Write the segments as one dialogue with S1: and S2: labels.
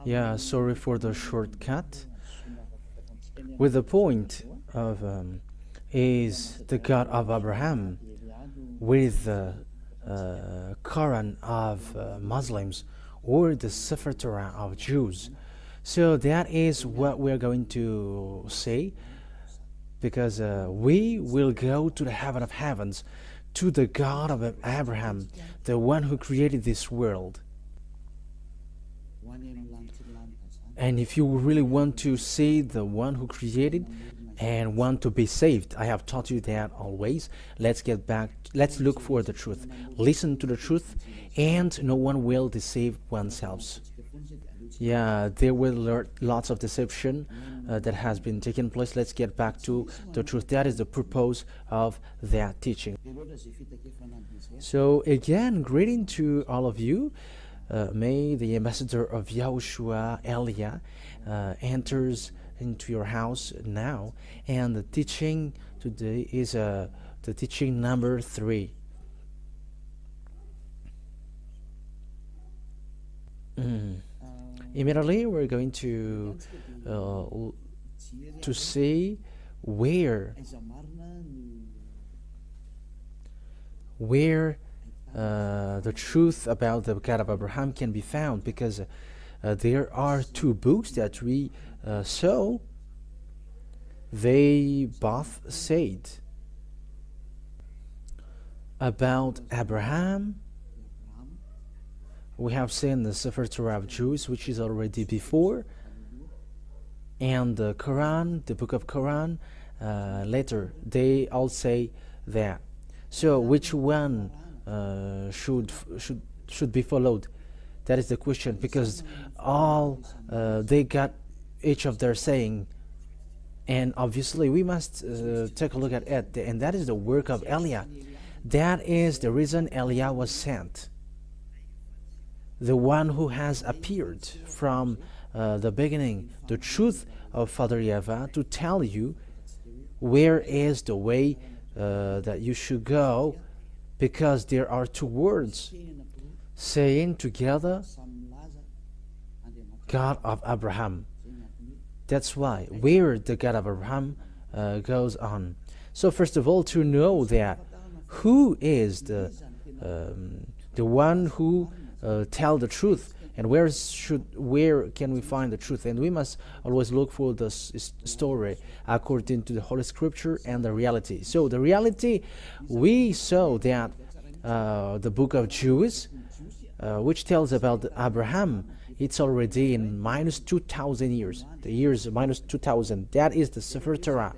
S1: Yeah, sorry for the shortcut. With the point of is the God of Abraham with the Quran of Muslims or the Sefer Torah of Jews. So that is what we're going to say, because we will go to the heaven of heavens, to the God of Abraham, the one who created this world. And if you really want to see the one who created and want to be saved, I have taught you that always. Let's get back, let's look for the truth, listen to the truth, and no one will deceive oneself. Yeah, there were lots of deception that has been taking place. Let's get back to the truth. That is the purpose of that teaching. So again, greeting to all of you. May the ambassador of YAHOSHUAH, Elia, enters into your house now. And the teaching today is the teaching number 3. Immediately we're going to see where the truth about the God of Abraham can be found, because there are 2 books that we saw. They both said about Abraham. We have seen the Sefer Torah of Jews, which is already before, and the Quran, the book of Quran, later. They all say that. So which one should be followed? That is the question, because all they got each of their saying, and obviously we must take a look at it, and that is the work of Elia. That is the reason Elia was sent, the one who has appeared from the beginning, the truth of Father YAHVAH, to tell you where is the way that you should go, because there are 2 words saying together, God of Abraham. That's why where the God of Abraham goes on. So first of all, to know that who is the one who tell the truth, and where can we find the truth? And we must always look for the story according to the Holy Scripture and the reality. So the reality, we saw that the book of Jews, which tells about Abraham, it's already in minus 2,000 years. The years minus 2,000. That is the Sefer Torah.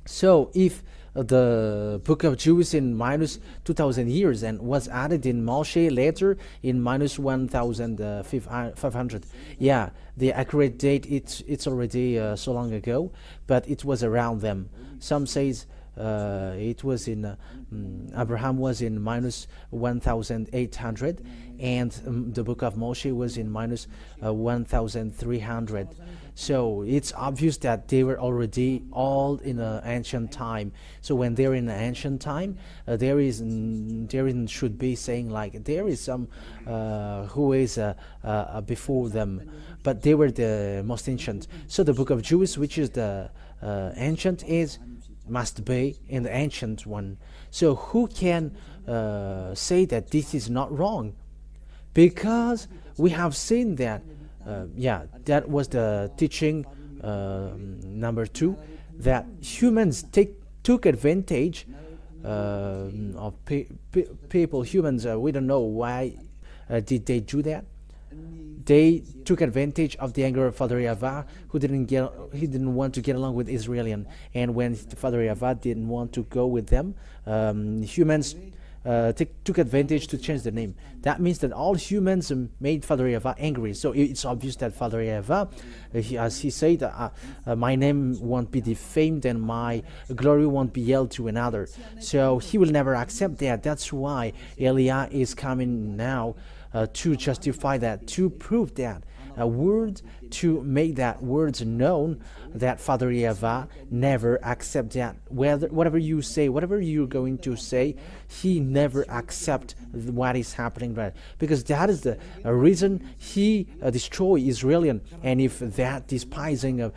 S1: So if the book of Jews in minus 2,000 years and was added in Moshe later in minus 1,500. Yeah, the accurate date, it's already so long ago, but it was around them. Some says it was in Abraham was in minus 1,800, and the book of Moshe was in minus 1,300. So it's obvious that they were already all in an ancient time. So when they're in an ancient time, there should be saying like there is some who is before them, but they were the most ancient. So the book of Jews, which is the ancient, must be in the ancient one. So who can say that this is not wrong? Because we have seen that, that was the teaching number 2, that humans took advantage of people. Humans, we don't know why did they do that. They took advantage of the anger of Father YAHVAH, who didn't want to get along with Israelian, and when Father YAHVAH didn't want to go with them, humans took advantage to change the name. That means that all humans made Father YAHVAH angry. So it's obvious that Father YAHVAH, as he said, my name won't be defamed and my glory won't be yelled to another. So he will never accept that. That's why Elia is coming now to justify that, to prove that a word to make that words known, that Father YAHVAH never accept that. Whatever you say, whatever you're going to say, he never accept what is happening, right? Because that is the reason he destroy Israelian. And if that despising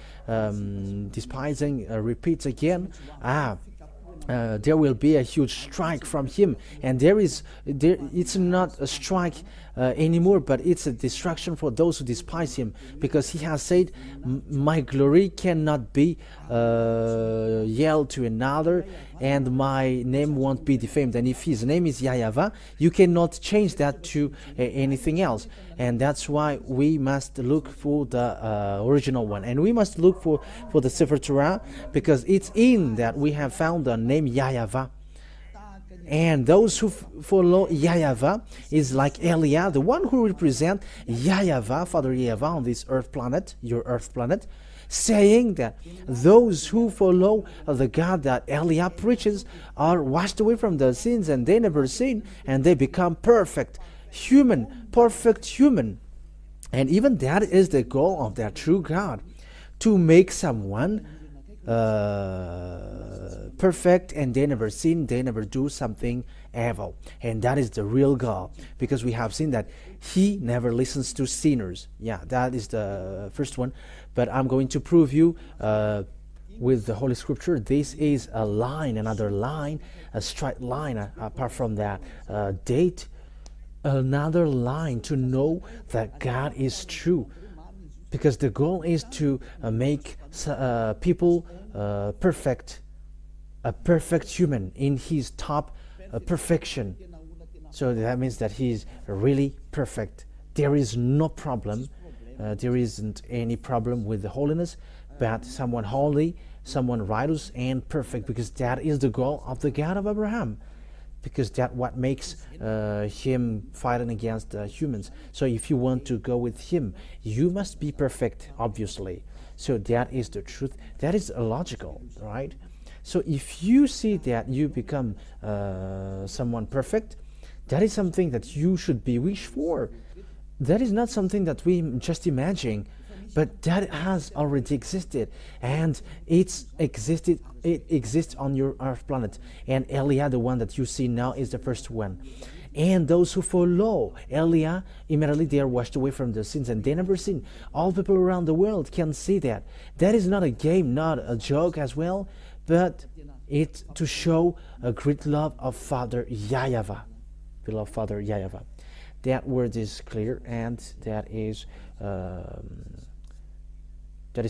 S1: repeats again, there will be a huge strike from him, and it's not a strike anymore, but it's a destruction for those who despise him, because he has said, my glory cannot be yelled to another, and my name won't be defamed. And if his name is YAHVAH, you cannot change that to anything else. And that's why we must look for the original one, and we must look for the sefer Torah, because it's in that we have found the name YAHVAH. And those who follow YAHVAH is like Eliah, the one who represents YAHVAH, Father YAHVAH on this earth planet, your earth planet, saying that those who follow the God that Eliah preaches are washed away from their sins, and they never sin, and they become perfect human. And even that is the goal of that true God, to make someone perfect, and they never sin, they never do something evil. And that is the real goal, because we have seen that he never listens to sinners. Yeah, that is the first one. But I'm going to prove you with the Holy Scripture. This is a line, another line, a straight line, apart from that date, another line to know that God is true. Because the goal is to make people perfect, a perfect human in his top perfection. So that means that he is really perfect. There is no problem. There isn't any problem with the holiness, but someone holy, someone righteous and perfect, because that is the goal of the God of Abraham. Because that's what makes him fighting against humans. So if you want to go with him, you must be perfect, obviously. So that is the truth. That is logical, right? So if you see that you become someone perfect, that is something that you should be wished for. That is not something that we just imagine, but that has already existed, and it exists on your earth planet. And Eliah, the one that you see now, is the first one. And those who follow Eliah, immediately they are washed away from their sins, and they never sin. All people around the world can see that. That is not a game, not a joke as well, but it's to show a great love of Father YAHVAH, beloved Father YAHVAH. That word is clear, and that is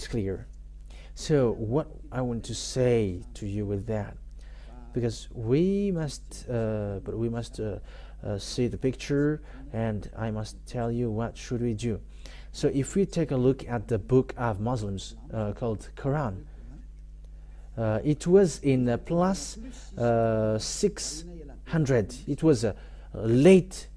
S1: clear. So what I want to say to you with that, because we must see the picture, and I must tell you what should we do. So if we take a look at the book of Muslims called Quran, it was in plus 600. It was late.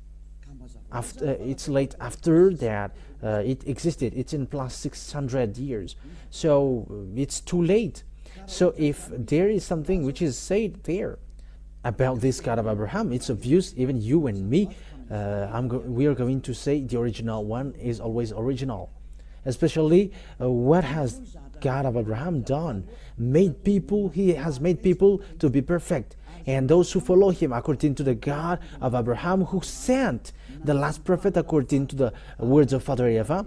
S1: It's late after that it existed. It's in plus 600 years, so it's too late. So if there is something which is said there about this God of Abraham, it's obvious. Even you and me, we are going to say the original one is always original. Especially what has God of Abraham done? He has made people to be perfect. And those who follow him according to the God of Abraham, who sent the last prophet according to the words of Father YAHVAH,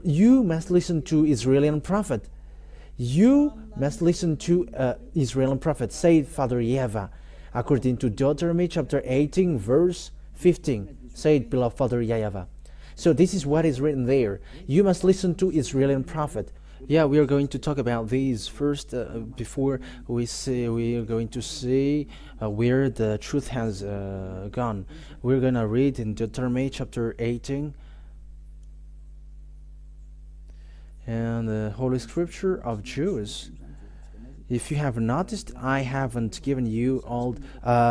S1: you must listen to Israeli prophet. You must listen to Israeli prophet, say Father YAHVAH, according to Deuteronomy chapter 18, verse 15. Say it, beloved Father YAHVAH. So this is what is written there. You must listen to Israeli prophet. Yeah, we are going to talk about these first before we are going to see where the truth has gone. We're going to read in Deuteronomy chapter 18, and the Holy Scripture of Jews. If you have noticed, I haven't given you Old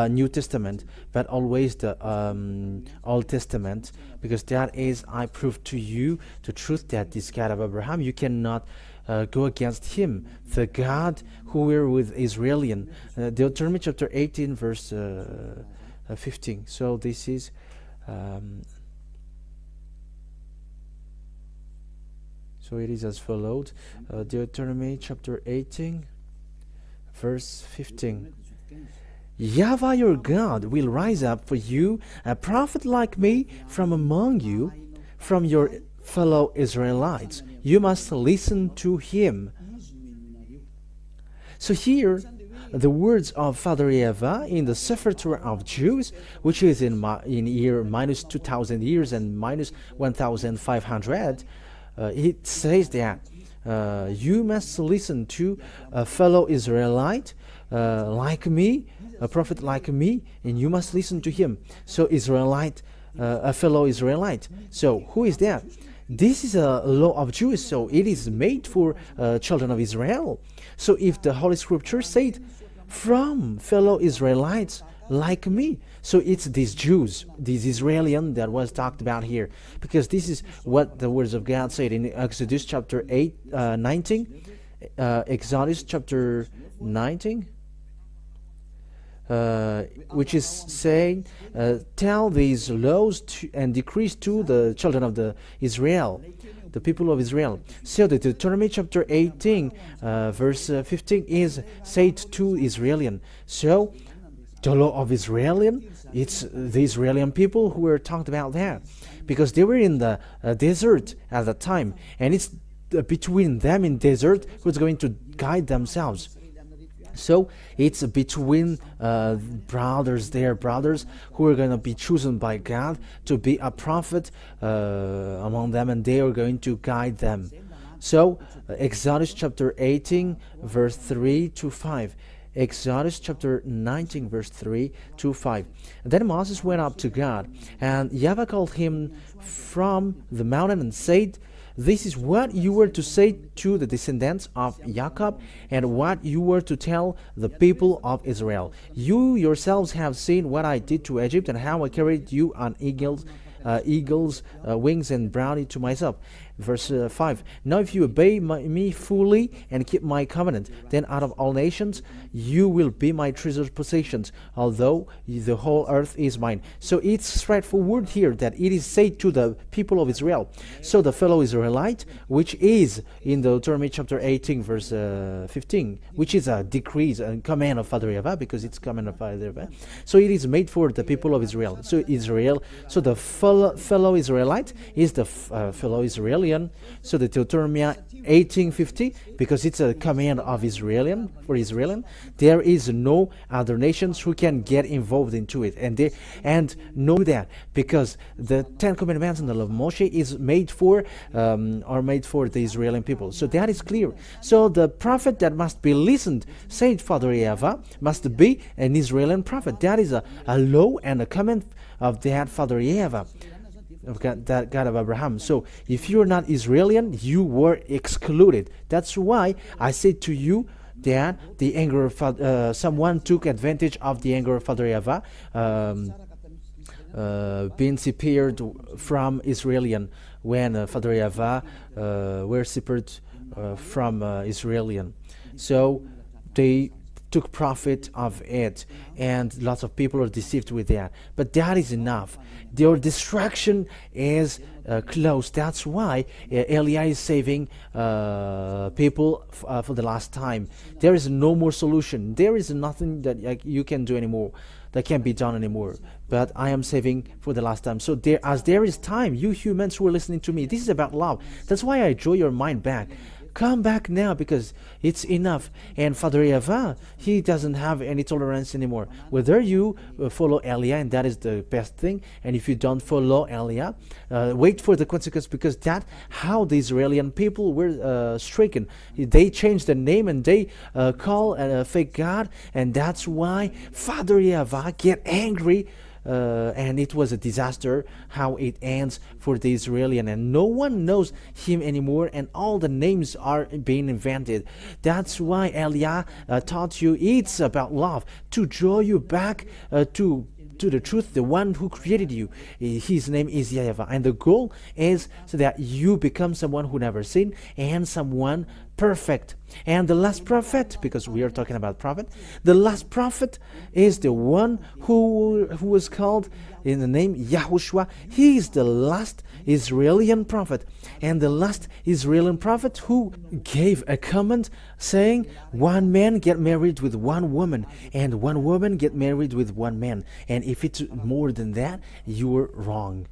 S1: New Testament, but always the Old Testament, because that is, I prove to you the truth that this God of Abraham, you cannot go against him, the God who were with Israelian. Deuteronomy chapter 18, verse 15. So this is So it is as followed. Deuteronomy chapter 18, verse 15. YAHVAH your God will rise up for you a prophet like me from among you, from your fellow Israelites. You must listen to him. So here, the words of Father YAHVAH in the sefer Torah of Jews, which is in year minus 2,000 years and minus 1,500, it says that you must listen to a fellow Israelite like me, a prophet like me, and you must listen to him. So Israelite, a fellow Israelite. So who is that? This is a law of Jews, so it is made for children of Israel. So if the Holy Scripture said, from fellow Israelites like me, so it's these Jews, these Israelian that was talked about here, because this is what the words of God said in Exodus chapter 19, Exodus chapter 19, which is saying, tell these laws and decrees to the children of the Israel, the people of Israel. So the Deuteronomy chapter 18, verse 15 is said to Israelian. So the law of Israelian, it's the Israelian people who were talked about that, because they were in the desert at the time, and it's between them in desert who's going to guide themselves. So it's between brothers who are going to be chosen by God to be a prophet among them, and they are going to guide them. So Exodus chapter 18, verse 3 to 5. Exodus chapter 19, verse 3 to 5. Then Moses went up to God, and YAHVAH called him from the mountain and said, this is what you were to say to the descendants of Jacob, and what you were to tell the people of Israel. You yourselves have seen what I did to Egypt, and how I carried you on eagles' wings and brought it to myself. Verse 5. Now if you obey me fully and keep my covenant, then out of all nations you will be my treasured possessions, although the whole earth is mine. So it's straightforward here that it is said to the people of Israel. So the fellow Israelite, which is in the Deuteronomy chapter 18, verse 15, which is a decree, a command of Father YAHVAH, because it's command of Father YAHVAH. So it is made for the people of Israel. So the fellow Israelite is the fellow Israeli. So the Deuteronomy 18:50, because it's a command of Israelian for Israelian, there is no other nations who can get involved into it, and know that, because the 10 Commandments and the law of Moshe is made for the Israeli people. So that is clear. So the prophet that must be listened, said Father YAHVAH, must be an Israeli prophet. That is a law and a command of that Father YAHVAH, of God, that God of Abraham. So if you're not Israelian, you were excluded. That's why I said to you that the anger of someone took advantage of the anger of Father YAHVAH, being separated from Israelian, when Father YAHVAH were separated from Israelian. So they took profit of it, and lots of people are deceived with that. But that is enough. Their destruction is close. That's why Elia is saving people for the last time. There is no more solution. There is nothing that you can do anymore, that can be done anymore. But I am saving for the last time. So there is time, you humans who are listening to me, this is about love. That's why I draw your mind back. Come back now, because it's enough. And Father YAHVAH, he doesn't have any tolerance anymore. Whether you follow Elia, and that is the best thing, and if you don't follow Elia, wait for the consequence, because that's how the Israeli people were stricken. They changed the name, and they call a fake God, and that's why Father YAHVAH get angry. And it was a disaster how it ends for the Israelian, and no one knows him anymore, and all the names are being invented. That's why Elia taught you it's about love, to draw you back to the truth, the one who created you. His name is YAHVAH, and the goal is so that you become someone who never sinned, and someone perfect. And the last prophet, because we are talking about prophet, the last prophet is the one who was called in the name YAHOSHUAH. He is the last Israeli prophet, and the last Israeli prophet who gave a command saying one man get married with one woman, and one woman get married with one man, and if it's more than that, you are wrong.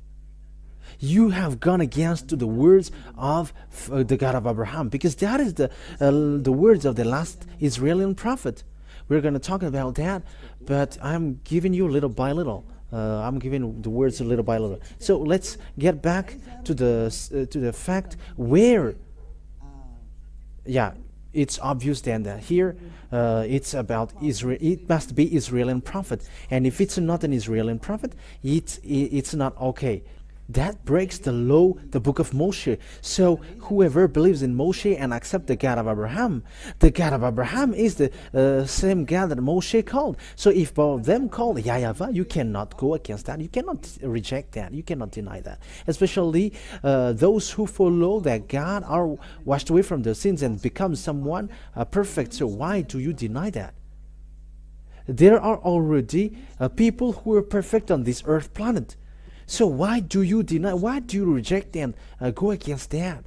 S1: You have gone against the words of the God of Abraham, because that is the words of the last Israeli prophet. We're going to talk about that, but I'm giving you little by little. I'm giving the words little by little. So let's get back to the fact where, yeah, it's obvious then that here it's about Israel. It must be Israeli prophet, and if it's not an Israeli prophet, it's not okay. That breaks the law, the book of Moshe. So whoever believes in Moshe and accepts the God of Abraham, the God of Abraham is the same God that Moshe called. So if both of them call YAHVAH, you cannot go against that. You cannot reject that. You cannot deny that. Especially those who follow that God are washed away from their sins and become someone perfect. So why do you deny that? There are already people who are perfect on this earth planet. So why do you deny? Why do you reject and go against that?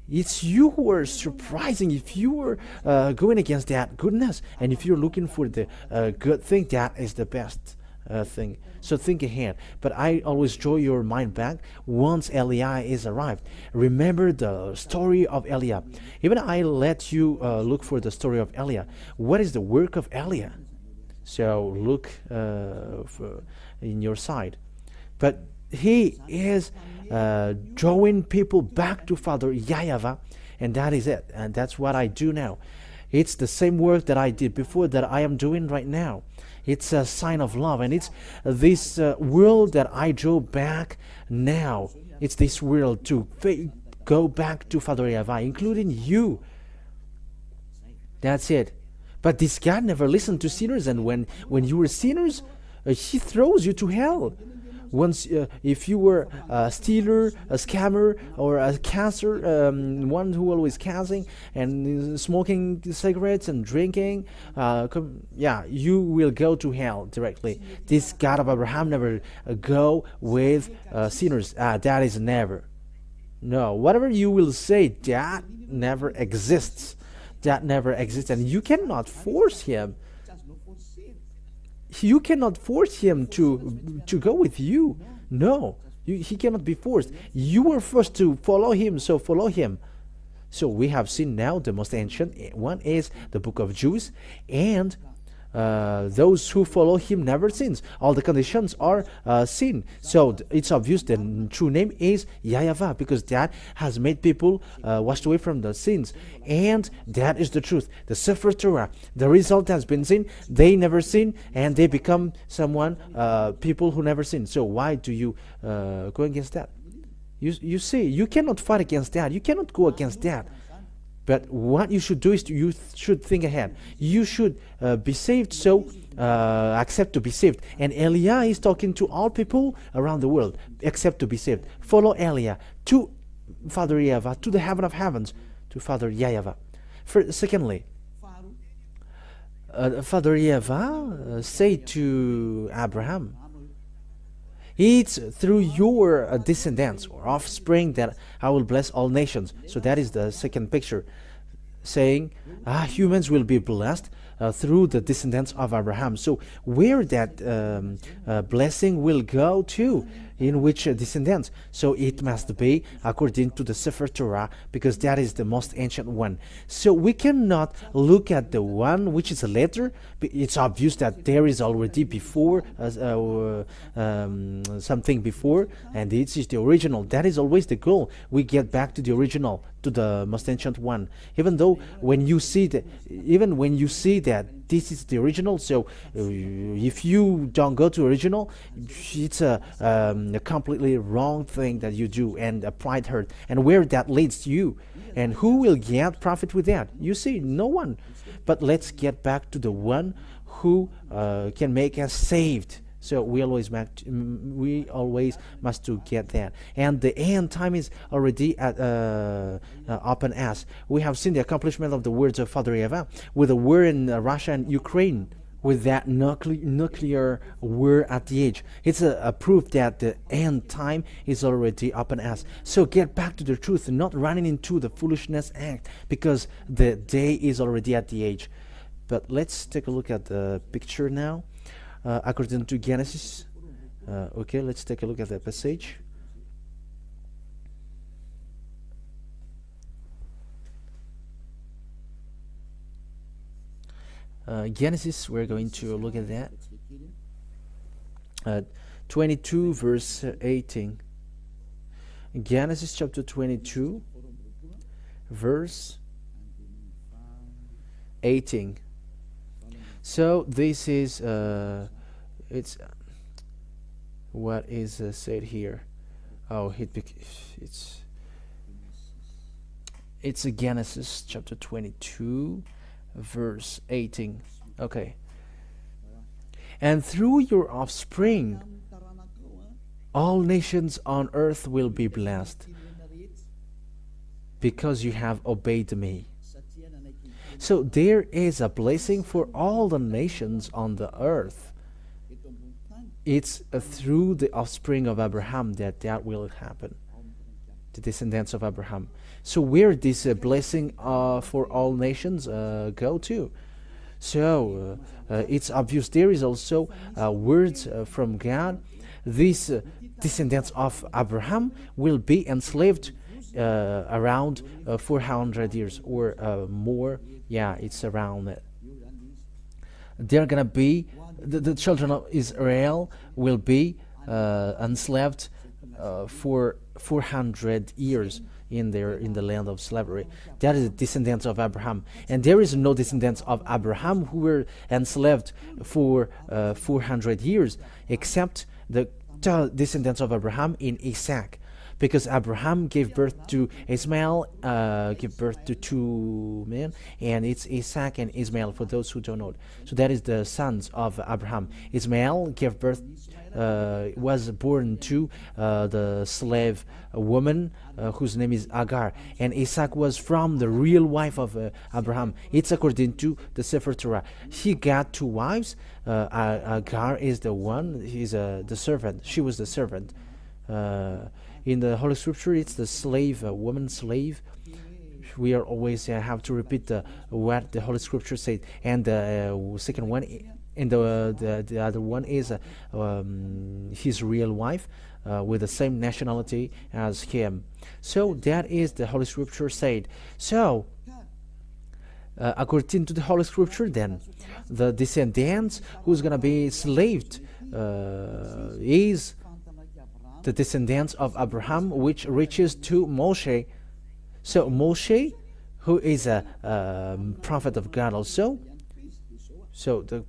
S1: It's you who are surprising. If you are going against that goodness, and if you're looking for the good thing, that is the best thing. So think ahead. But I always draw your mind back once Eliah is arrived. Remember the story of Eliah. Even I let you look for the story of Eliah. What is the work of Eliah? So look in your side. But he is drawing people back to Father YAHVAH, and that is it. And that's what I do now. It's the same work that I did before that I am doing right now. It's a sign of love, and it's this world that I draw back now. It's this world to go back to Father YAHVAH, including you. That's it. But this God never listened to sinners, and when you were sinners, he throws you to hell. Once, if you were a stealer, a scammer, or a cancer, one who always causing and smoking cigarettes and drinking, you will go to hell directly. This God of Abraham never go with sinners. That is never. No, whatever you will say, that never exists. That never exists, and you cannot force him. You cannot force him to go with you. No, he cannot be forced. You were forced to follow him, so follow him. So we have seen now the most ancient one is the book of Jude, and those who follow him never sins. All the conditions are sin. So it's obvious the true name is YAHVAH, because that has made people washed away from the sins, and that is the truth. The sefer Torah, the result has been sin. They never sin, and they become someone people who never sin. So why do you go against that? You see, you cannot fight against that. You cannot go against that. But what you should do is you should think ahead. You should be saved, so accept to be saved. And Eliah is talking to all people around the world, accept to be saved. Follow Eliah to Father YAHVAH, to the heaven of heavens, to Father YAHVAH. Secondly, Father YAHVAH say to Abraham, it's through your descendants or offspring that I will bless all nations. So that is the second picture, saying humans will be blessed through the descendants of Abraham. So where that blessing will go to, in which descendants? So it must be according to the sefer Torah, because that is the most ancient one. So we cannot look at the one which is a letter. It's obvious that there is already before something before, and this is the original. That is always the goal. We get back to the original, to the most ancient one. Even though when you see that this is the original, so if you don't go to original, it's a completely wrong thing that you do, and a pride hurt, and where that leads you, and who will get profit with that? You see, no one. But let's get back to the one who can make us saved. So we always must to get that. And the end time is already at open as. We have seen the accomplishment of the words of Father YAHVAH with the war in Russia and Ukraine, with that nuclear war at the edge. It's a proof that the end time is already open as. So get back to the truth and not running into the foolishness act, because the day is already at the edge. But let's take a look at the picture now. According to Genesis, okay, let's take a look at the passage. Genesis, we're going to look at that. 22 verse 18. Genesis chapter 22 verse 18. So this is it's what is said here. Oh, it's a Genesis chapter 22 verse 18. Okay. And through your offspring all nations on earth will be blessed, because you have obeyed me. So there is a blessing for all the nations on the earth. It's through the offspring of Abraham that will happen, the descendants of Abraham. So where this blessing for all nations go to? So it's obvious there is also words from God. These descendants of Abraham will be enslaved around 400 years or more. Yeah, it's around it. They're gonna be the children of Israel will be enslaved for 400 years in the land of slavery. That is the descendants of Abraham, and there is no descendants of Abraham who were enslaved for 400 years, except the descendants of Abraham in Isaac. Because Abraham gave birth to Ismail, gave birth to two men, and it's Isaac and Ismail for those who don't know. So that is the sons of Abraham. Ismail gave birth, was born to the slave woman whose name is Agar, and Isaac was from the real wife of Abraham. It's according to the sefer Torah. He got two wives. Agar is the one. He's the servant. She was the servant. In the Holy Scripture, it's the slave, woman slave. We are always have to repeat what the Holy Scripture said. And the second one, and the other one is his real wife with the same nationality as him. So that is the Holy Scripture said. So according to the Holy Scripture, then the descendants who's gonna be enslaved is the descendants of Abraham, which reaches to Moshe. So Moshe, who is a prophet of God also. So the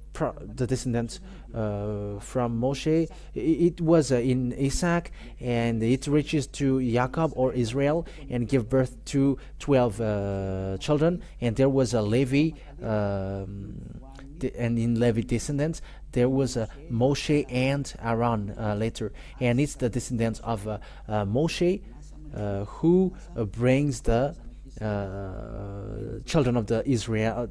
S1: descendants from Moshe, it was in Isaac, and it reaches to Jacob or Israel, and give birth to 12 children. And there was a Levi, and in Levi descendants there was Moshe and Aaron later, and it's the descendants of Moshe who brings the children of the Israel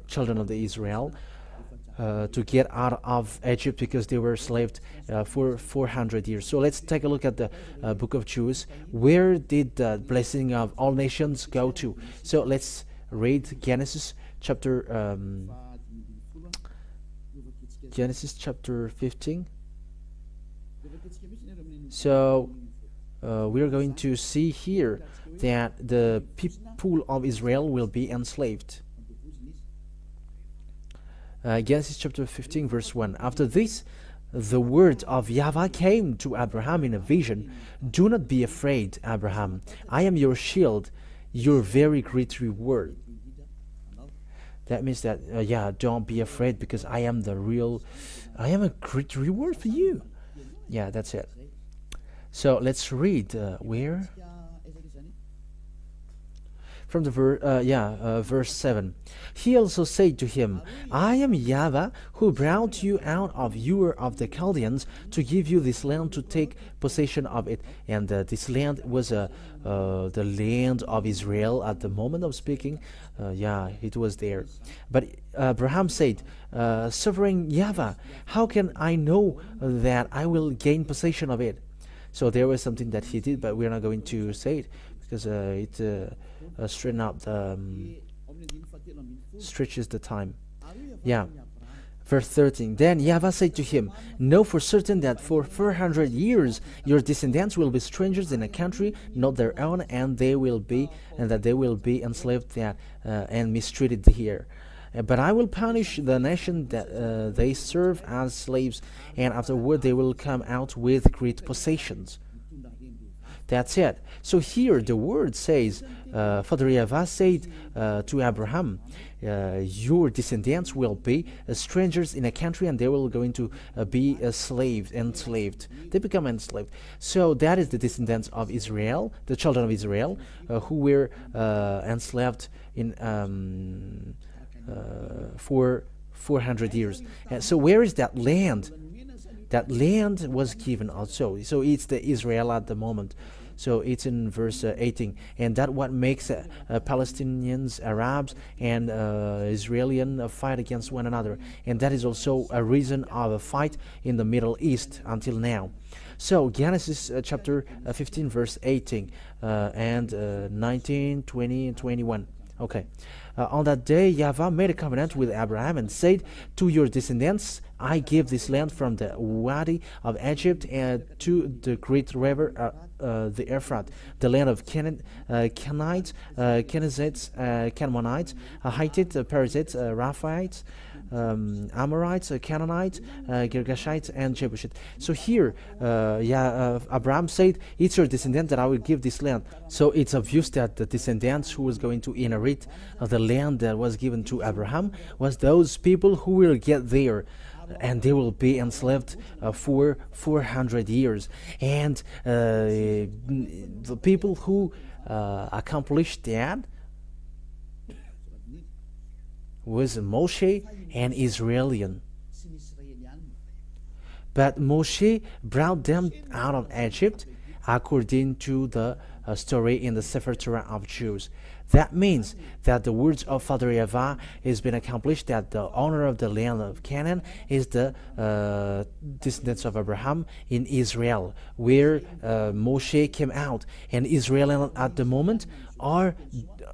S1: to get out of Egypt, because they were enslaved for 400 years. So let's take a look at the book of Jude. Where did the blessing of all nations go to? So let's read Genesis chapter 15. So we're going to see here that the people of Israel will be enslaved. Genesis chapter 15 verse 1. After this, the word of YAHVAH came to Abraham in a vision. Do not be afraid, Abraham. I am your shield, your very great reward. That means that, don't be afraid, because I am a great reward for you. Yeah, that's it. So let's read where. from the verse 7. He also said to him, I am YAHVAH, who brought you out of Ur of the Chaldeans to give you this land to take possession of it. And this land was the land of Israel at the moment of speaking. It was there. But Abraham said, Sovereign YAHVAH, how can I know that I will gain possession of it? So there was something that he did, but we're not going to say it because it straighten out the stretches the time. Verse 13. Then YAHVAH said to him, Know for certain that for 400 years your descendants will be strangers in a country not their own, and that they will be enslaved and mistreated here. But I will punish the nation that they serve as slaves, and afterward they will come out with great possessions. That's it. So here the word says, Father YAHVAH said to Abraham, your descendants will be strangers in a country, and they will going to be enslaved. They become enslaved. So that is the descendants of Israel, the children of Israel, who were enslaved in for 400 years. So where is that land? That land was given also. So it's the Israel at the moment. So it's in verse 18. And that what makes Palestinians, Arabs, and Israelis fight against one another. And that is also a reason of a fight in the Middle East until now. So Genesis chapter 15, verse 18 and 19, 20, and 21. Okay. On that day, YAHVAH made a covenant with Abraham and said, To your descendants I give this land from the Wadi of Egypt and to the great river, the Euphrates, the land of Canaanites, Kenizzites, Canaanites, Hittites, Perizzites, Rephaites, Amorites, Canaanites, Girgashites, and Jebusites. So here, Abraham said, it's your descendant that I will give this land. So it's obvious that the descendants who was going to inherit the land that was given to Abraham was those people who will get there. And they will be enslaved for 400 years. And the people who accomplished that was Moshe and Israelian. But Moshe brought them out of Egypt according to the story in the sefer torat of Jews. That means that the words of Father YAHVAH has been accomplished, that the owner of the land of Canaan is the descendants of Abraham in Israel, where Moshe came out. And Israel at the moment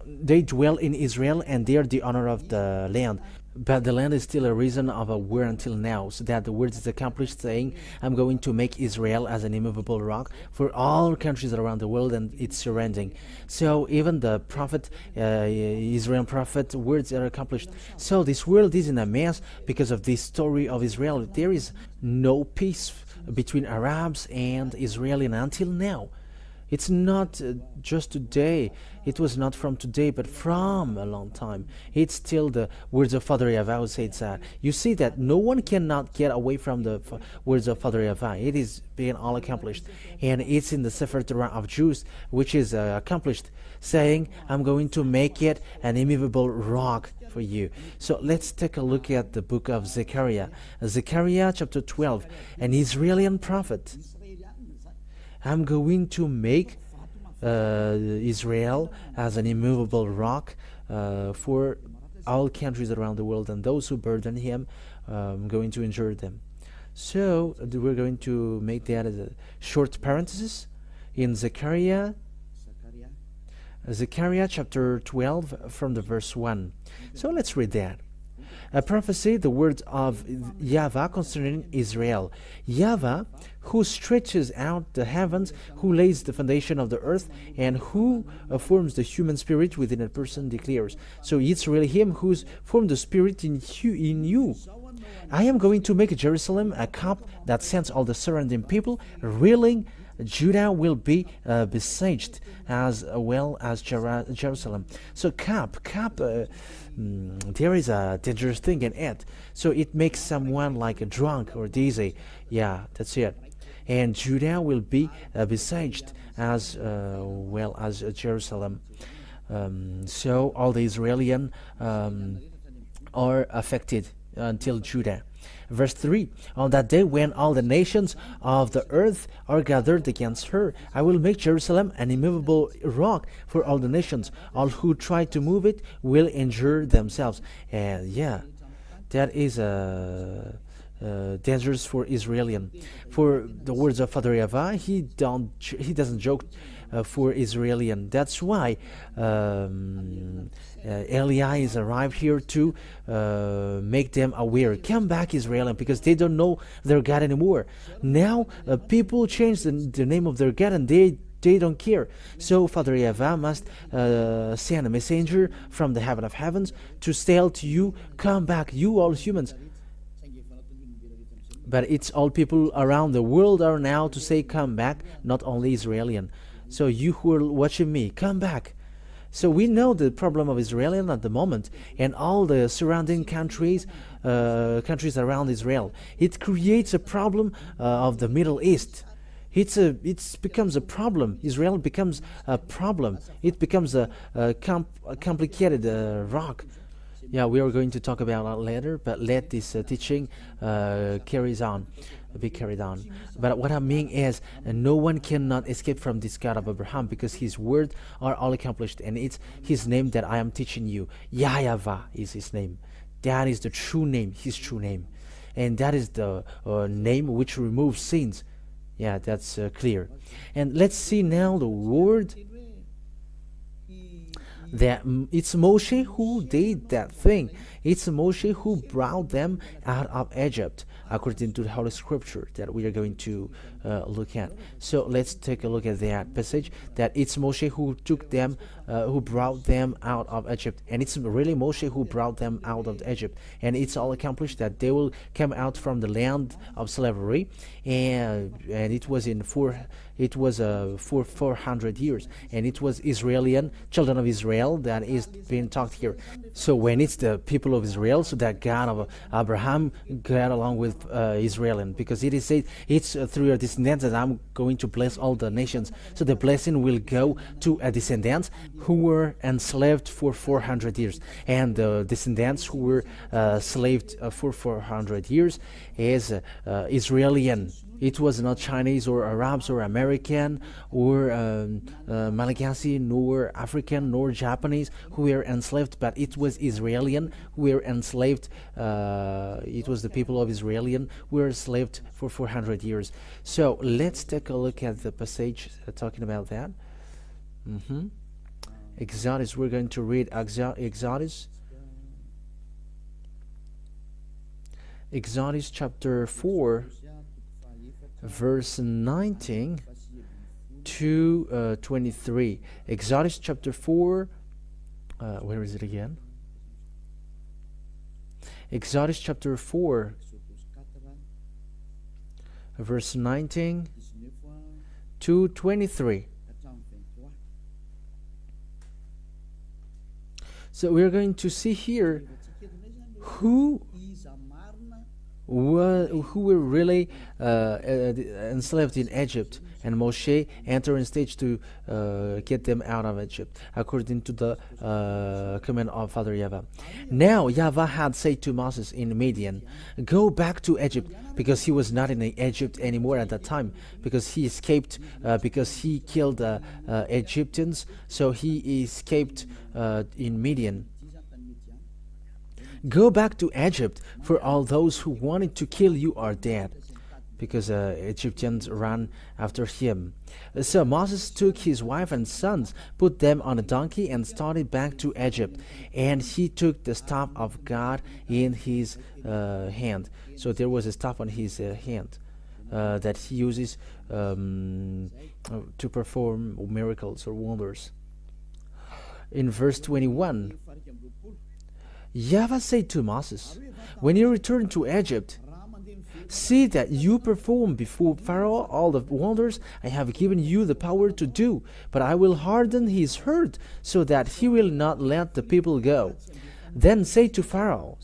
S1: they dwell in Israel, and they are the owner of the land. But the land is still a reason of a war until now, so that the word is accomplished, saying, I'm going to make Israel as an immovable rock for all countries around the world and its surrounding. So even the prophet, Israel prophet, words are accomplished. So this world is in a mess because of this story of Israel. There is no peace between Arabs and Israelis until now. It's not just today. It was not from today, but from a long time. It's still the words of Father YAHVAH who said that. You see that no one cannot get away from the words of Father YAHVAH. It is being all accomplished. And it's in the sefer torat of Jews, which is accomplished, saying, I'm going to make it an immovable rock for you. So let's take a look at the book of Zechariah. Zechariah chapter 12, an Israeli prophet. I'm going to make Israel as an immovable rock for all countries around the world, and those who burden him, I'm going to injure them. So we're going to make that as a short parenthesis in Zechariah chapter 12 from the verse 1. So let's read that. A prophecy, the words of YAHVAH concerning Israel. YAHVAH, who stretches out the heavens, who lays the foundation of the earth, and who forms the human spirit within a person, declares. So it's really him who's formed the spirit in you. I am going to make Jerusalem a cup that sends all the surrounding people reeling. Judah will be besieged as well as Jerusalem. So cup, there is a dangerous thing in it. So it makes someone like a drunk or dizzy. Yeah, that's it. And Judah will be besieged as well as Jerusalem. So all the Israelian are affected until Judah. Verse 3, on that day when all the nations of the earth are gathered against her, I will make Jerusalem an immovable rock for all the nations. All who try to move it will injure themselves. And yeah, that is dangerous for Israelian. For the words of Father YAHVAH, he doesn't joke for Israelian. That's why Eli is arrived here to make them aware. Come back, Israelian, because they don't know their God anymore. Now people change the name of their God and they don't care. So Father YAHVAH must send a messenger from the heaven of heavens to tell to you, come back, you all humans. But it's all people around the world are now to say come back, not only Israelian. So you who are watching me, come back. So we know the problem of Israel at the moment and all the surrounding countries around Israel. It creates a problem of the Middle East. It becomes a problem. Israel becomes a problem. It becomes a complicated rock. Yeah, we are going to talk about that later, but let this teaching be carried on. But what I mean is, no one cannot escape from this God of Abraham, because his words are all accomplished, and it's his name that I am teaching you. YAHVAH is his name. That is the true name, his true name. And that is the name which removes sins. Yeah, that's clear. And let's see now the word that it's Moshe who did that thing. It's Moshe who brought them out of Egypt, according to the Holy Scripture that we are going to look at. So let's take a look at that passage, that it's Moshe who took them, who brought them out of Egypt. And it's really Moshe who brought them out of Egypt. And it's all accomplished that they will come out from the land of slavery. And it was for 400 years. And it was children of Israel that is being talked here. So when it's the people of Israel, so that God of Abraham got along with Israel, because it is said, it's through your descendants that I'm going to bless all the nations. So the blessing will go to a descendants who were enslaved for 400 years. And the descendants who were slaved for 400 years is Israelian. It was not Chinese or Arabs or American or Malagasy, nor African, nor Japanese who were enslaved, but it was Israelian who were enslaved. It was the people of Israelian who were enslaved for 400 years. So let's take a look at the passage talking about that. Exodus, we're going to read Exodus chapter 4, verse 19 to 23. Exodus chapter 4, where is it again? Exodus chapter 4, verse 19 to 23. So we are going to see here who were really enslaved in Egypt, and Moshe entered in stage to get them out of Egypt, according to the command of Father YAHVAH. Now YAHVAH had said to Moses in Midian, go back to Egypt, because he was not in Egypt anymore at that time, because he escaped, because he killed Egyptians, so he escaped in Midian. Go back to Egypt, for all those who wanted to kill you are dead, because Egyptians ran after him. So Moses took his wife and sons, put them on a donkey, and started back to Egypt. And he took the staff of God in his hand. So there was a staff on his hand that he uses to perform miracles or wonders. In verse 21, YAHVAH said to Moses, when you return to Egypt, see that you perform before Pharaoh all the wonders I have given you the power to do, but I will harden his heart so that he will not let the people go. Then say to Pharaoh,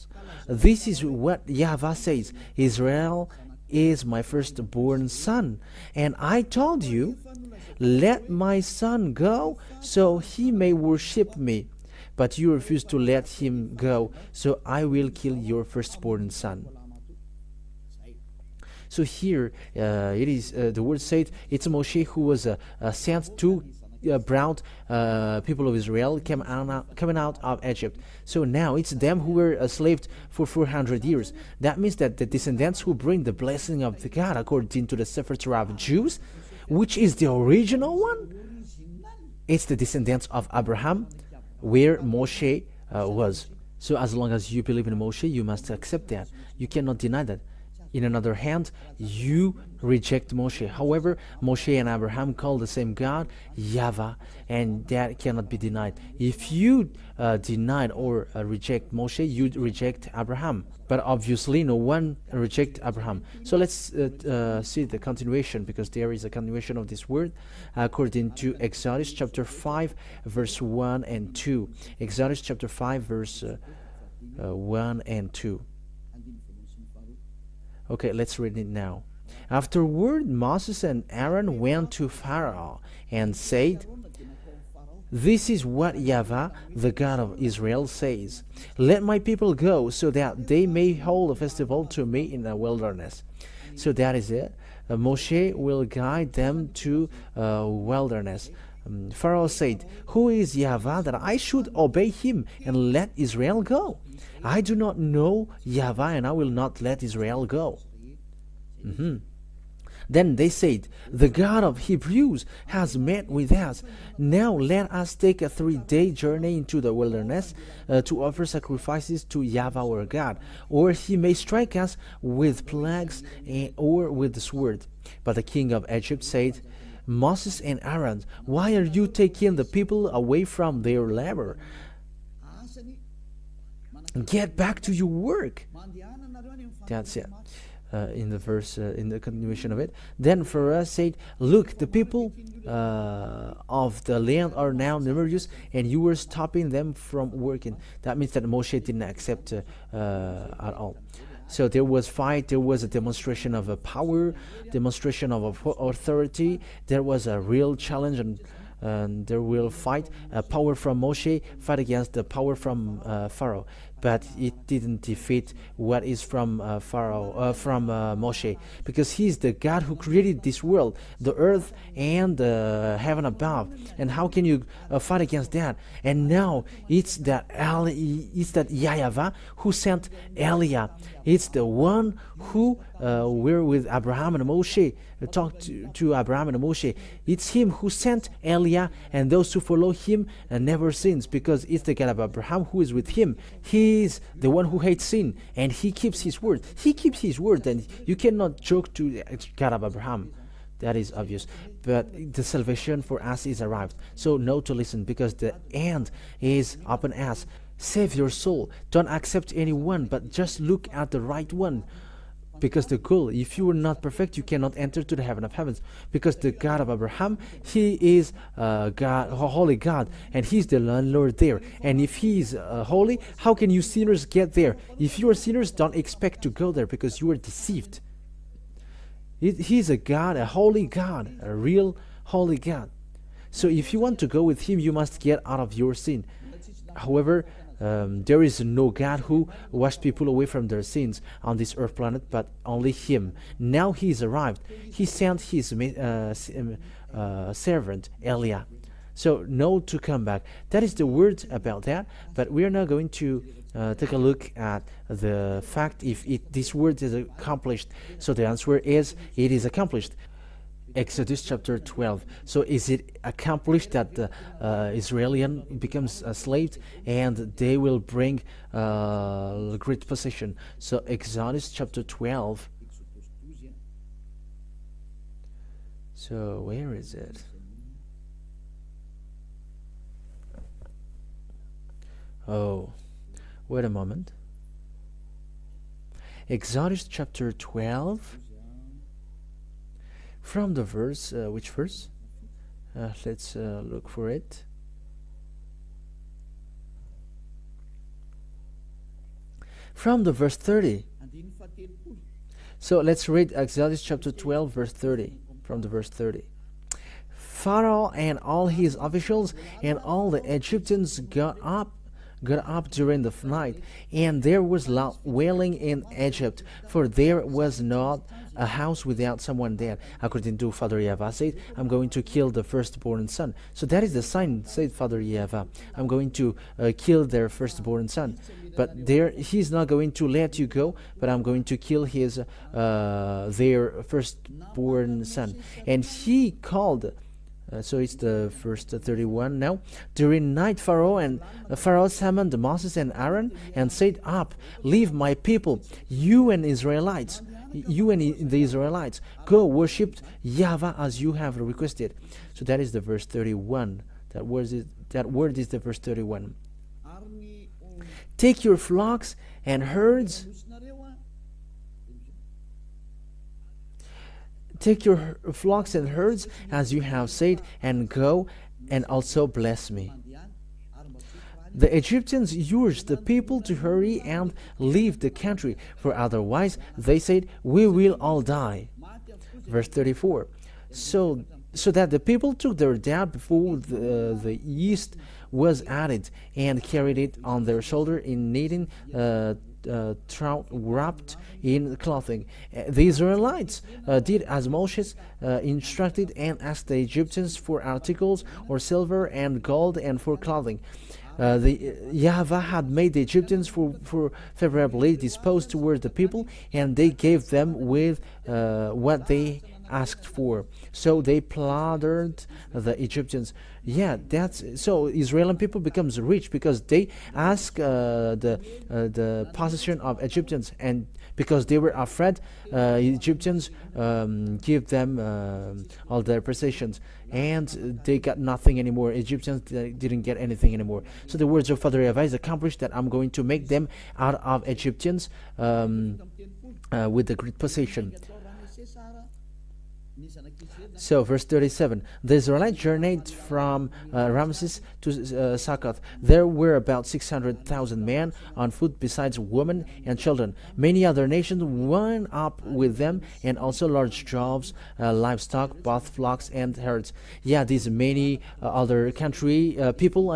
S1: this is what YAHVAH says, Israel is my firstborn son. And I told you, let my son go so he may worship me. But you refuse to let him go, so I will kill your firstborn son. So here it is the word said it's Moshe who was sent to brought people of Israel coming out of Egypt. So now it's them who were enslaved for 400 years. That means that the descendants who bring the blessing of the God according to the sefer of Jews, which is the original one, it's the descendants of Abraham, where Moshe was. So as long as you believe in Moshe, you must accept that. You cannot deny that. In another hand, you reject Moshe. However, Moshe and Abraham call the same God, YAHVAH, and that cannot be denied. If you deny or reject Moshe, you reject Abraham. But obviously, no one reject Abraham. So let's see the continuation, because there is a continuation of this word according to Exodus chapter 5, verse 1 and 2. Exodus chapter 5, verse 1 and 2. Okay, let's read it now. Afterward, Moses and Aaron went to Pharaoh and said, "This is what YAHVAH, the God of Israel, says. Let my people go so that they may hold a festival to me in the wilderness." So that is it. Moshe will guide them to wilderness. Pharaoh said, "Who is YAHVAH that I should obey him and let Israel go? I do not know YAHVAH, and I will not let Israel go." Then they said, "The God of Hebrews has met with us. Now let us take a 3-day journey into the wilderness to offer sacrifices to YAHVAH our God, or he may strike us with plagues or with the sword." But the king of Egypt said, "Moses and Aaron, why are you taking the people away from their labor? Get back to your work." That's it. In the verse, in the continuation of it. Then Pharaoh said, "Look, the people of the land are now numerous, and you were stopping them from working." That means that Moshe didn't accept at all. So there was fight, there was a demonstration of a power, demonstration of authority, there was a real challenge, and there will fight, power from Moshe fight against the power from Pharaoh. But it didn't defeat what is from Moshe, because he's the God who created this world, the earth and the heaven above. And how can you fight against that? And now it's that YAHVAH who sent Eliah. It's the one who were with Abraham and Moshe, talked to Abraham and Moshe. It's him who sent Eliah, and those who follow him never sins, because it's the God of Abraham who is with him. He is the one who hates sin, and he keeps his word. He keeps his word, and you cannot joke to the God of Abraham. That is obvious. But the salvation for us is arrived. So know to listen, because the end is upon us. Save your soul. Don't accept anyone, but just look at the right one. Because the goal, if you are not perfect, you cannot enter to the heaven of heavens. Because the God of Abraham, he is God, a holy God, and he's the landlord there. And if he is holy, how can you sinners get there? If you are sinners, don't expect to go there, because you are deceived. He's a God, a holy God, a real holy God. So if you want to go with him, you must get out of your sin. However, there is no God who washed people away from their sins on this earth planet, but only him. Now he is arrived. He sent his servant Eliah. So know to come back. That is the word about that. But we are now going to take a look at the fact if this word is accomplished. So the answer is, it is accomplished. Exodus chapter 12. So is it accomplished that the Israelian becomes a slave and they will bring great possession? So Exodus chapter 12. So where is it? Oh, wait a moment. Exodus chapter 12. From the verse, which verse? Let's look for it. From the verse 30. So let's read Exodus chapter 12, verse 30, from the verse 30. Pharaoh and all his officials and all the Egyptians got up during the night, and there was loud wailing in Egypt, for there was not a house without someone dead. According to Father YAHVAH said, I'm going to kill the firstborn son. So that is the sign, said Father YAHVAH. I'm going to kill their firstborn son. But he's not going to let you go, but I'm going to kill their firstborn son. And he called. So it's the first 31 now. During night, Pharaoh summoned Moses and Aaron and said, "Up, leave my people, you and the Israelites, go worship YAHVAH as you have requested." So that is the verse 31. That word is the verse 31. Take your flocks and herds. Take your flocks and herds as you have said, and go and also bless me. The Egyptians urged the people to hurry and leave the country, for otherwise, they said, we will all die. Verse 34. So that the people took their dead before the yeast was added, and carried it on their shoulder in kneading trout wrapped in clothing. The Israelites did as Moses instructed, and asked the Egyptians for articles or silver and gold and for clothing. YAHVAH had made the Egyptians for favorably disposed toward the people, and they gave them with what they asked for. So they plundered the Egyptians. Yeah, that's so Israeli people becomes rich because they ask the possession of Egyptians, and because they were afraid, Egyptians give them all their possessions, and they got nothing anymore. Egyptians didn't get anything anymore. So the words of Father YAHVAH is accomplished, that I'm going to make them out of Egyptians with the great possession. So verse 37, the Israelites journeyed from Ramses to Succoth. There were about 600,000 men on foot, besides women and children. Many other nations went up with them, and also large droves, livestock, both flocks and herds. Yeah, these many other country people,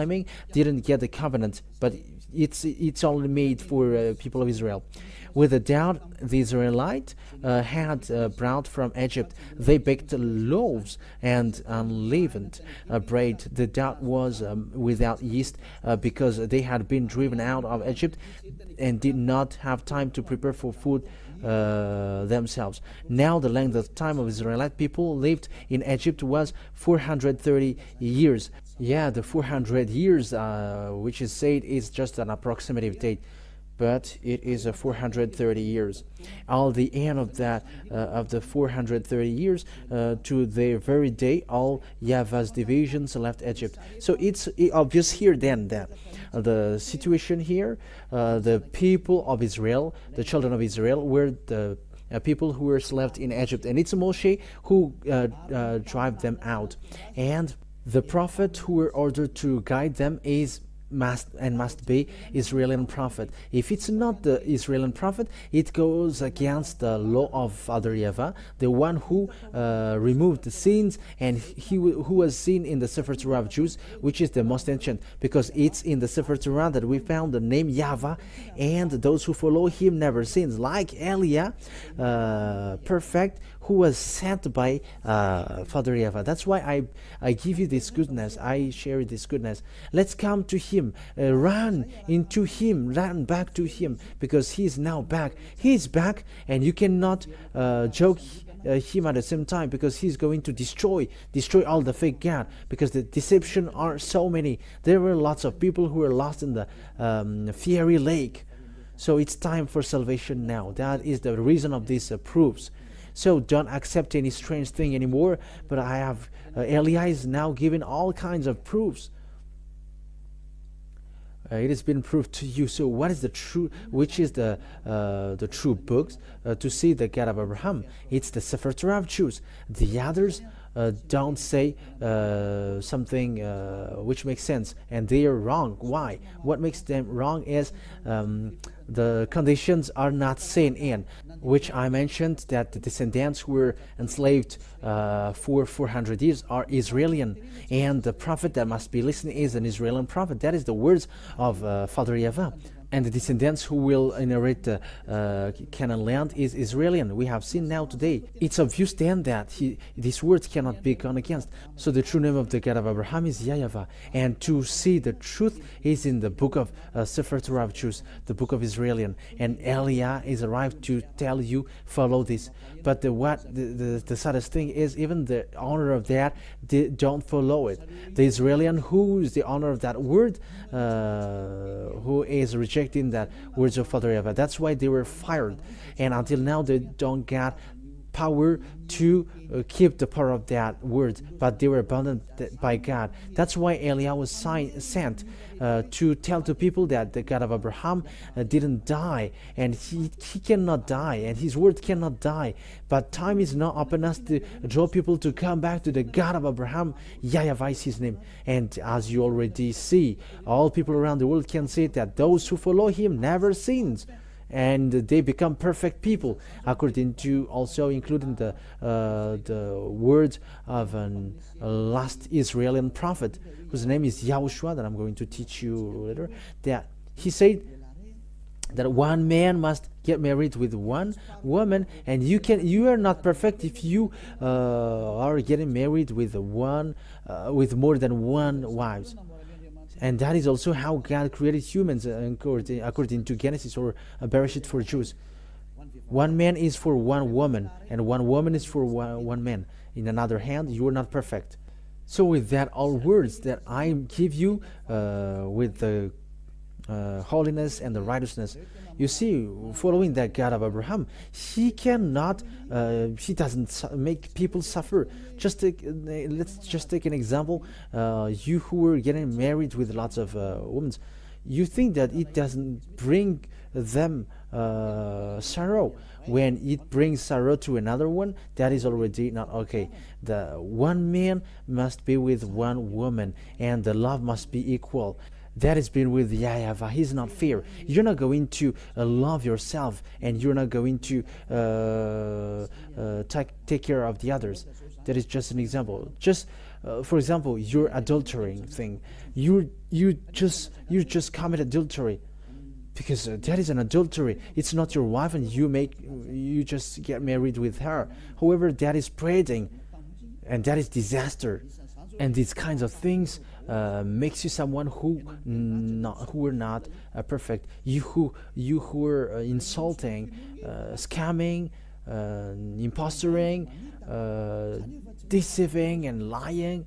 S1: didn't get the covenant, but it's only made for people of Israel. With the doubt the Israelites had brought from Egypt, they baked loaves and unleavened bread. The doubt was without yeast, because they had been driven out of Egypt and did not have time to prepare for food themselves. Now the length of time of Israelite people lived in Egypt was 430 years. Yeah, the 400 years, which is said, is just an approximative date, but it is 430 years. All the end of that, of the 430 years, to the very day, all YAHVAH's divisions left Egypt. So it's obvious here then that the situation here, the people of Israel, the children of Israel, were the people who were left in Egypt, and it's Moshe who drive them out, and the prophet who were ordered to guide them must be Israeli prophet. If it's not the Israeli prophet, it goes against the law of Father YAHVAH, the one who removed the sins, and who was seen in the sefer of Jews, which is the most ancient, because it's in the sefer that we found the name YAHVAH, and those who follow him never sins, like Eliah, perfect, who was sent by Father YAHVAH. That's why I give you this goodness, I share this goodness. Let's come to him, run into him, run back to him, because he is now back. He is back, and you cannot joke him at the same time, because he's going to destroy all the fake God, because the deception are so many. There were lots of people who were lost in the fiery lake. So it's time for salvation now. That is the reason of these proofs. So don't accept any strange thing anymore, but I have Eliah is now giving all kinds of proofs. It has been proved to you. So what is the true, which is the true books to see the God of Abraham? It's the Sefer of Jews. The others don't say something which makes sense, and they are wrong. Why? What makes them wrong is the conditions are not seen in, which I mentioned that the descendants who were enslaved for 400 years are Israeli, and the prophet that must be listening is an Israeli prophet. That is the words of Father YAHVAH. And the descendants who will inherit the Canaan land is Israeli. We have seen now today. It's obvious then that these words cannot be gone against. So the true name of the God of Abraham is YAHVAH. And to see the truth is in the book of Sefer Torah of Jews, the book of Israeli. And Eliah is arrived to tell you, follow this. But the saddest thing is, even the honor of that, they don't follow it. The Israeli who is the honor of that word, who is rejecting that words of Father YAHVAH. That's why they were fired, and until now they don't get power to keep the power of that word, but they were abandoned by God. That's why Eliah was sent to tell to people that the God of Abraham didn't die, and he cannot die, and his word cannot die. But time is now upon us to draw people to come back to the God of Abraham. YAHVAH is his name, and as you already see, all people around the world can say that those who follow him never sins, and they become perfect people, according to also including the words of a last Israeli prophet whose name is YAHOSHUAH, that I'm going to teach you later. That he said that one man must get married with one woman, and you are not perfect if you are getting married with more than one wife. And that is also how God created humans, according to Genesis or Bereshit for Jews. One man is for one woman, and one woman is for one man. In another hand, you are not perfect. So with that, all words that I give you with the holiness and the righteousness, you see, following that God of Abraham, he doesn't make people suffer. Let's just take an example. You who were getting married with lots of women, you think that it doesn't bring them sorrow. When it brings sorrow to another one, that is already not okay. The one man must be with one woman, and the love must be equal. That has been with YAHVAH. He's not fair. You're not going to love yourself, and you're not going to take care of the others. That is just an example. Just for example, your adultering thing. You just commit adultery, because that is an adultery. It's not your wife, and you just get married with her. However, that is spreading, and that is disaster. And these kinds of things makes you someone who are not perfect. You who are insulting, scamming, impostoring, deceiving, and lying.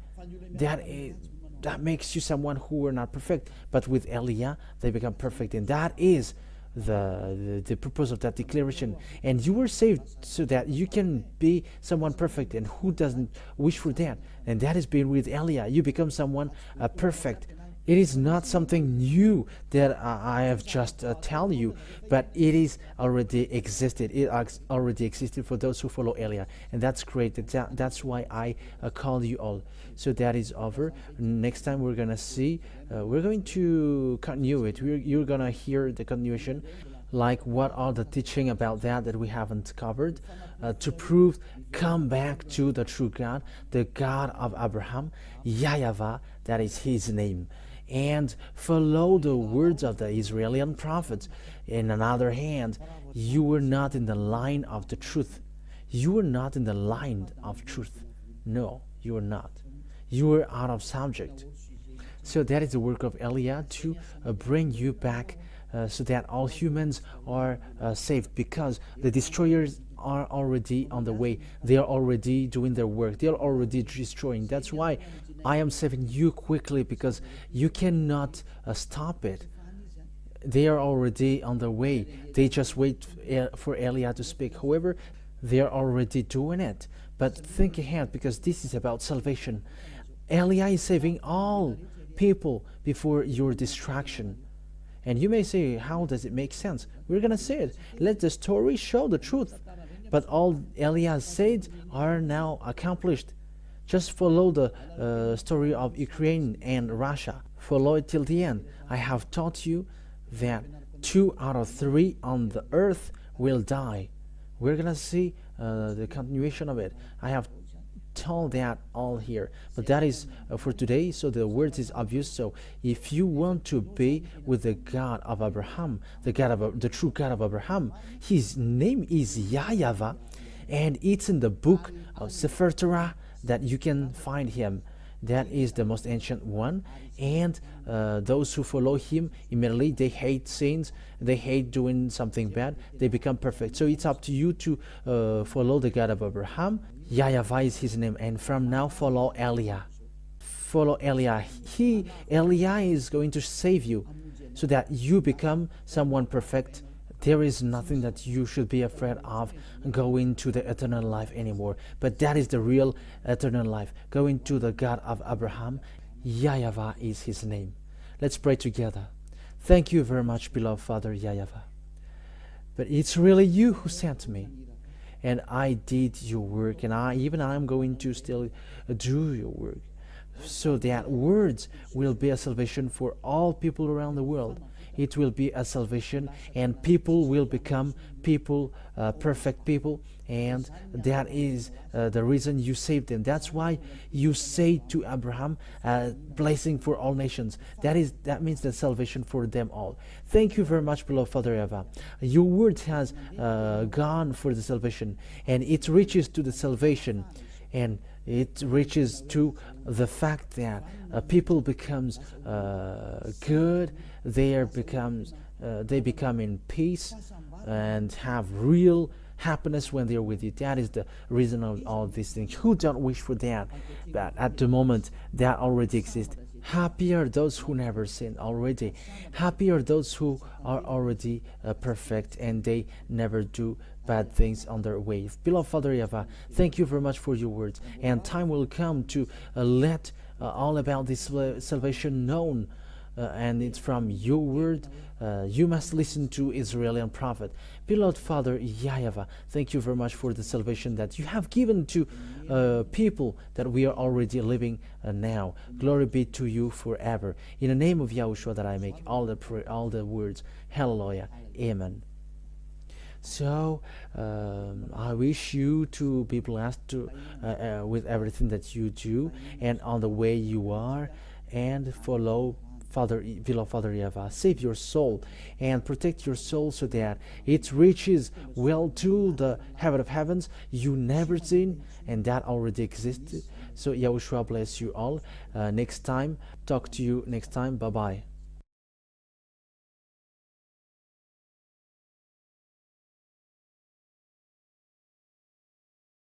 S1: That makes you someone who are not perfect. But with Eliah, they become perfect, and that is the purpose of that declaration. And you were saved so that you can be someone perfect, and who doesn't wish for that? And that is being with Eliah. You become someone perfect. It is not something new that I have just tell you, but it is already existed. It already existed for those who follow Eliah, and that's great. That's why I call you all. So that is over. Next time we're gonna see. We're going to continue it. You're gonna hear the continuation, like what are the teaching about that we haven't covered, to prove, come back to the true God, the God of Abraham, YAHVAH, that is his name, and follow the words of the Israeli prophets. In another hand, you were not in the line of the truth. You were not in the line of truth. No, you were not. You were out of subject. So that is the work of Eliah, to bring you back, so that all humans are saved, because the destroyers are already on the way. They are already doing their work. They are already destroying. That's why I am saving you quickly, because you cannot stop it. They are already on their way. They just wait for Eliah to speak. However, they are already doing it. But think ahead, because this is about salvation. Eliah is saving all people before your destruction. And you may say, how does it make sense? We're going to say it. Let the story show the truth. But all Eliah said are now accomplished. Just follow the story of Ukraine and Russia. Follow it till the end. I have taught you that 2 out of 3 on the earth will die. We're gonna see the continuation of it. I have told that all here, but that is for today. So the word is obvious. So if you want to be with the God of Abraham, the true God of Abraham, his name is YAHVAH, and it's in the book of sefer Torah that you can find him. That is the most ancient one, and those who follow him immediately, they hate sins, they hate doing something bad, they become perfect. So it's up to you to follow the God of Abraham. YAHVAH is his name, and from now follow Eliah. Follow Eliah. Eliah is going to save you so that you become someone perfect. There is nothing that you should be afraid of going to the eternal life anymore. But that is the real eternal life, going to the God of Abraham. YAHVAH is his name. Let's pray together. Thank you very much, beloved Father YAHVAH. But it's really you who sent me. And I did your work, and I'm going to still do your work, so that words will be a salvation for all people around the world. It will be a salvation, and people will become people, perfect people, and that is the reason you saved them. That's why you say to Abraham, blessing for all nations. That means the salvation for them all. Thank you very much, beloved Father YAHVAH. Your word has gone for the salvation, and it reaches to the salvation, and it reaches to the fact that people becomes good. They become in peace and have real happiness when they're with you. That is the reason of all these things. Who don't wish for that? But at the moment, that already exists. Happy are those who never sin already. Happy are those who are already perfect and they never do bad things on their way. Beloved Father YAHVAH, thank you very much for your words. And time will come to let all about this salvation known. And it's from your word. You must listen to Israeli prophet. Beloved Father YAHVAH, thank you very much for the salvation that you have given to people that we are already living now. Glory be to you forever. In the name of YAHOSHUAH that I make all the words. Hallelujah. Amen. So I wish you to be blessed with everything that you do and on the way you are, and follow beloved Father YAHVAH. Save your soul and protect your soul so that it reaches well to the heaven of heavens you never seen, and that already existed. So YAHOSHUAH bless you all. Next time, talk to you next time. Bye bye.